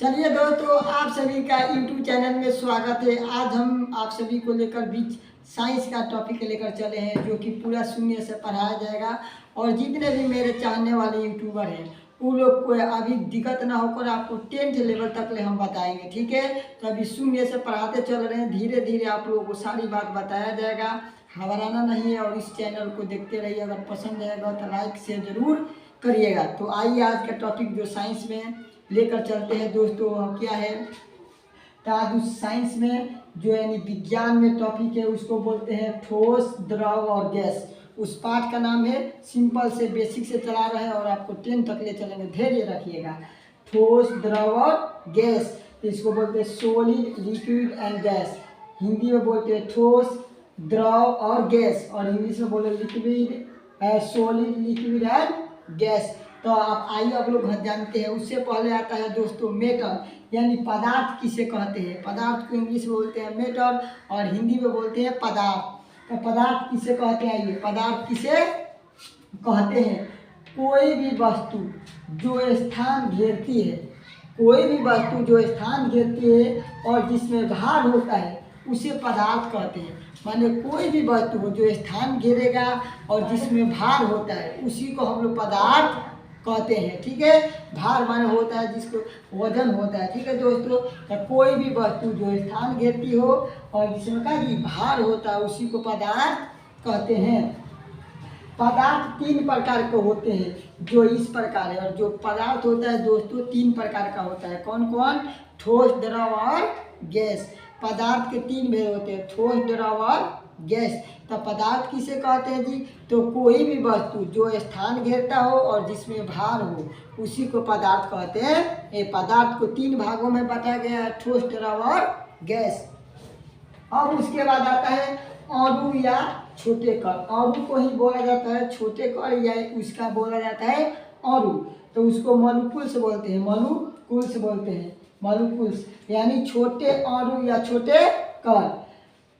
चलिए दोस्तों, आप सभी का YouTube चैनल में स्वागत है। आज हम आप सभी को लेकर बीच साइंस का टॉपिक लेकर चले हैं, जो कि पूरा शून्य से पढ़ाया जाएगा। और जितने भी मेरे चाहने वाले यूट्यूबर हैं उन लोग को अभी दिक्कत ना होकर आपको 10th लेवल तक ले हम बताएंगे, ठीक है। तो अभी शून्य से पढ़ाते चल रहे हैं, धीरे धीरे आप लोगों को सारी बात बताया जाएगा, घबराना नहीं है। और इस चैनल को देखते रहिए, अगर पसंद आएगा तो लाइक शेयर जरूर करिएगा। तो आइए आज का टॉपिक जो साइंस में लेकर चलते हैं दोस्तों, क्या है। तो आज उस साइंस में जो यानी विज्ञान में टॉपिक है उसको बोलते हैं ठोस, द्रव और गैस। उस पाठ का नाम है, सिंपल से बेसिक से चला रहे हैं और आपको 10 तक ले चलेंगे, धैर्य रखिएगा। ठोस, द्रव और गैस, तो इसको बोलते हैं solid, liquid and gas. Hindi में बोलते हैं ठोस, द्रव और गैस, और इंग्लिश में बोले liquid, solid, liquid and gas. तो आप लोग जानते हैं। उससे पहले आता है दोस्तों मेटर, यानी पदार्थ किसे कहते हैं। पदार्थ को इंग्लिश में बोलते हैं मेटर और हिंदी में बोलते हैं पदार्थ। तो पदार्थ किसे कहते हैं, ये पदार्थ किसे कहते हैं। कोई भी वस्तु जो स्थान घेरती है, कोई भी वस्तु जो स्थान घेरती है और जिसमें भार होता है उसे पदार्थ कहते हैं। माने कोई भी वस्तु हो जो स्थान घेरेगा और जिसमें भार होता है उसी को हम लोग पदार्थ कहते हैं, ठीक है। भार माने होता है जिसको वजन होता है, ठीक है दोस्तों। तो कोई भी वस्तु जो स्थान घेरती हो और जिसमें का जी भार होता है उसी को पदार्थ कहते हैं। पदार्थ 3 प्रकार के होते हैं, जो इस प्रकार है। और जो पदार्थ होता है दोस्तों 3 प्रकार का होता है। कौन कौन? ठोस, द्रव और गैस। पदार्थ के 3 भेद होते हैं, ठोस, द्रव और गैस। तो पदार्थ किसे कहते हैं जी? तो कोई भी वस्तु जो स्थान घेरता हो और जिसमें भार हो उसी को पदार्थ कहते हैं। ये पदार्थ को 3 भागों में बांटा गया है, ठोस, द्रव और गैस। अब उसके बाद आता है अणु या छोटे कण। अणु को ही बोला जाता है छोटे कण, या उसका बोला जाता है अणु। तो उसको मॉलिक्यूल्स बोलते हैं, मॉलिक्यूल्स बोलते हैं, मॉलिक्यूल्स यानी छोटे अणु या छोटे कण।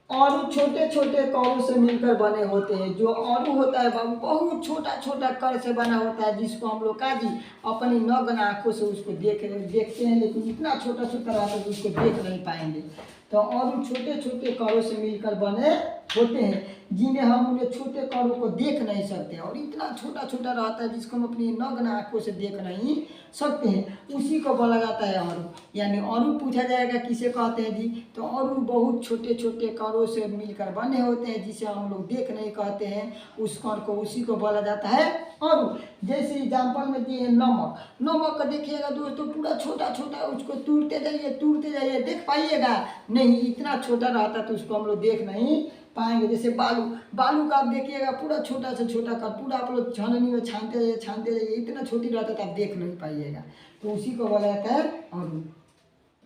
अणु छोटे छोटे कणों से मिलकर बने होते हैं। जो अणु होता है वह बहुत छोटा छोटा कण से बना होता है, जिसको हम लोग का जी अपनी नग्न आंखों से उसको देखते हैं, लेकिन इतना छोटा छोटा रहता है कि उसको देख नहीं पाएंगे। तो अणु छोटे छोटे कणों से मिलकर बने होते हैं, जिन्हें हम उन्हें छोटे कणों को देख नहीं सकते, और इतना छोटा छोटा रहता है जिसको हम अपनी नग्न आंखों से देख नहीं सकते हैं, उसी को बोला जाता है अणु। यानी अणु पूछा जाएगा किसे कहते हैं जी, तो अणु बहुत छोटे छोटे कणों से मिलकर बने होते हैं, जिसे हम लोग देख नहीं कहते हैं उस कण को, उसी को बोला जाता है अणु। जैसे एग्जाम्पल में दिए नमक। नमक का देखिएगा दोस्तों पूरा छोटा छोटा, उसको तोड़ते जाइए, देख पाइएगा नहीं, इतना छोटा रहता तो उसको हम लोग देख नहीं पाएंगे। जैसे बालू, बालू का आप देखिएगा पूरा छोटा से छोटा का पूरा आप लोग छाननी में छानते जाइए, इतना छोटी रहता तो आप देख नहीं पाइएगा। तो उसी को बोला जाता है अणु।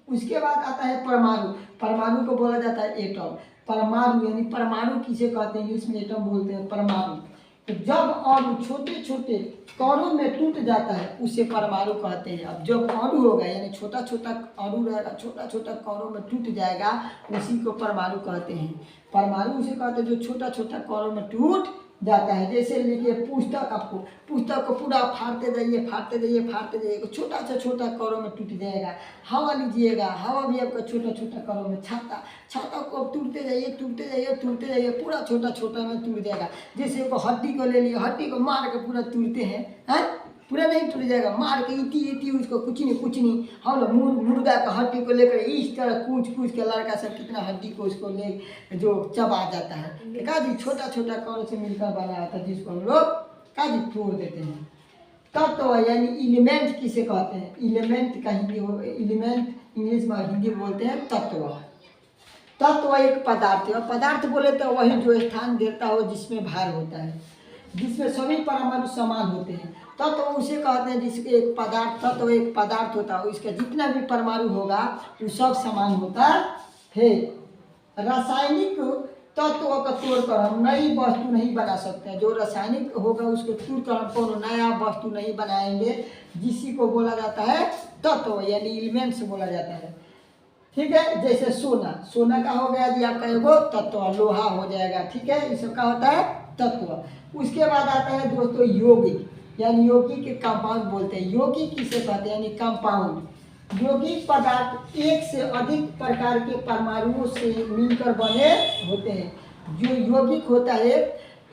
उसके बाद आता है परमाणु। परमाणु को बोला जाता है एटम। परमाणु यानी परमाणु किसे कहते हैं, इंग्लिश में एटम बोलते हैं, परमाणु। तो जब अणु छोटे छोटे कणों में टूट जाता है उसे परमाणु कहते हैं। अब जब अणु होगा यानी छोटा छोटा अणु रहेगा, छोटा छोटा कणों में टूट जाएगा, उसी को परमाणु कहते हैं। परमाणु उसे कहते हैं जो छोटा छोटा कणों में टूट जाता है। जैसे लिखिए पुस्तक, आपको पुस्तक को पूरा फाड़ते जाइए, छोटा से छोटा कणों में टूट जाएगा। हवा लीजिएगा, हवा भी आपका छोटा छोटा कणों में। छाता को टूटते जाइए, पूरा छोटा छोटा में टूट जाएगा। जैसे को हड्डी को ले लिए, हड्डी को मार के पूरा टूटते हैं, पूरा नहीं टूट जाएगा, मार के इति उसको कुछ नहीं। हम लोग मुर्गा का हड्डी को लेकर इस तरह कूच के लड़का सब कितना हड्डी को उसको ले जो चबा जाता है। का जी छोटा छोटा कण से मिलकर बना आता है, जिसको हम लोग का जी तोड़ देते हैं। तत्व यानी एलिमेंट किसे कहते हैं। एलिमेंट का हिंदी हो, एलिमेंट इंग्लिश में, हिंदी बोलते हैं तत्व। तत्व एक पदार्थ है, और पदार्थ बोले तो वही जो स्थान घेरता हो जिसमें भार होता है, जिसमें सभी परमाणु समान होते हैं। तत्व उसे कहते हैं जिसके एक पदार्थ, तत्व एक पदार्थ होता है, इसका जितना भी परमाणु होगा वो सब समान होता है। रासायनिक तत्व का तोड़कर हम नई वस्तु नहीं बना सकते हैं। जो रासायनिक होगा उसको तोड़कर हम कोनो नया वस्तु नहीं बनाएंगे, जिसी को बोला जाता है तत्व यानी एलिमेंट्स बोला जाता है, ठीक है। जैसे सोना का हो गया जी आपका एगो तत्व, लोहा हो जाएगा, ठीक है। ये सब का होता है तत्व। उसके बाद आता है दोस्तों यौगिक, यानी यौगिक के कंपाउंड बोलते हैं। यौगिक किसे कहते हैं, यानी कंपाउंड। यौगिक पदार्थ एक से अधिक प्रकार के परमाणुओं से मिलकर बने होते हैं। जो यौगिक होता है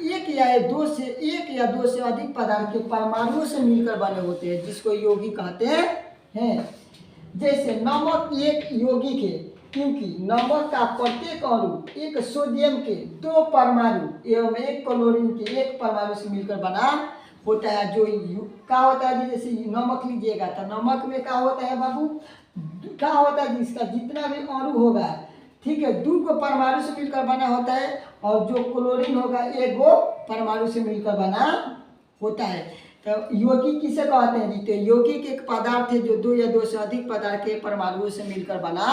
एक या दो से अधिक पदार्थ के परमाणुओं से मिलकर बने होते हैं, जिसको यौगिक कहते हैं। जैसे नमक एक यौगिक है, क्योंकि नमक का प्रत्येक अणु एक सोडियम के 2 परमाणु एवं एक क्लोरीन के 1 परमाणु से मिलकर बना होता है। जो क्या होता है जी, जैसे नमक लीजिएगा तो नमक में क्या होता है बाबू, क्या होता है जिसका जितना भी अणु होगा, ठीक है, 2 परमाणु से मिलकर बना होता है, और जो क्लोरीन होगा 1 परमाणु से मिलकर बना होता है। तो यौगिक किसे कहते हैं जी, तो यौगिक एक पदार्थ है जो 2 या 2 से अधिक पदार्थ के परमाणुओं से मिलकर बना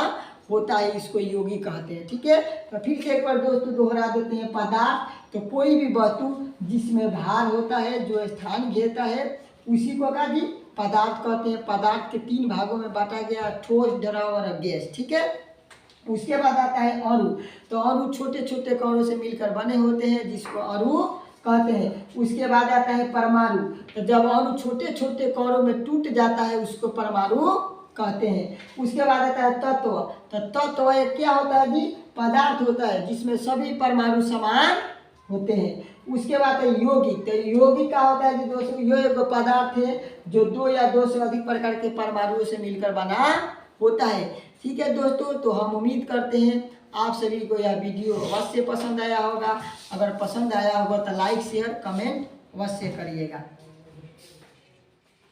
होता है, इसको यौगिक कहते हैं। ठीक है, तो फिर से एक बार दोस्तों दोहरा देते हैं। पदार्थ तो कोई भी वस्तु जिसमें भार होता है, जो स्थान घेरता है, उसी को का जी पदार्थ कहते हैं। पदार्थ के 3 भागों में बांटा गया, ठोस, द्रव और गैस। ठीक है, उसके बाद आता है अणु। तो अणु छोटे छोटे कणों से मिलकर बने होते हैं, जिसको अणु कहते हैं। उसके बाद आता है परमाणु। तो जब अणु छोटे छोटे कणों में टूट जाता है, उसको परमाणु कहते हैं। उसके बाद आता है तत्व। तो तत्व एक क्या होता है जी, पदार्थ होता है जिसमें सभी परमाणु समान होते हैं। उसके बाद है यौगिक। तो यौगिक क्या होता है जी दोस्तों, यह एक पदार्थ है जो 2 या 2 से अधिक प्रकार के परमाणुओं से मिलकर बना होता है। ठीक है दोस्तों, तो हम उम्मीद करते हैं आप सभी को यह वीडियो अवश्य पसंद आया होगा। अगर पसंद आया होगा तो लाइक शेयर कमेंट अवश्य करिएगा।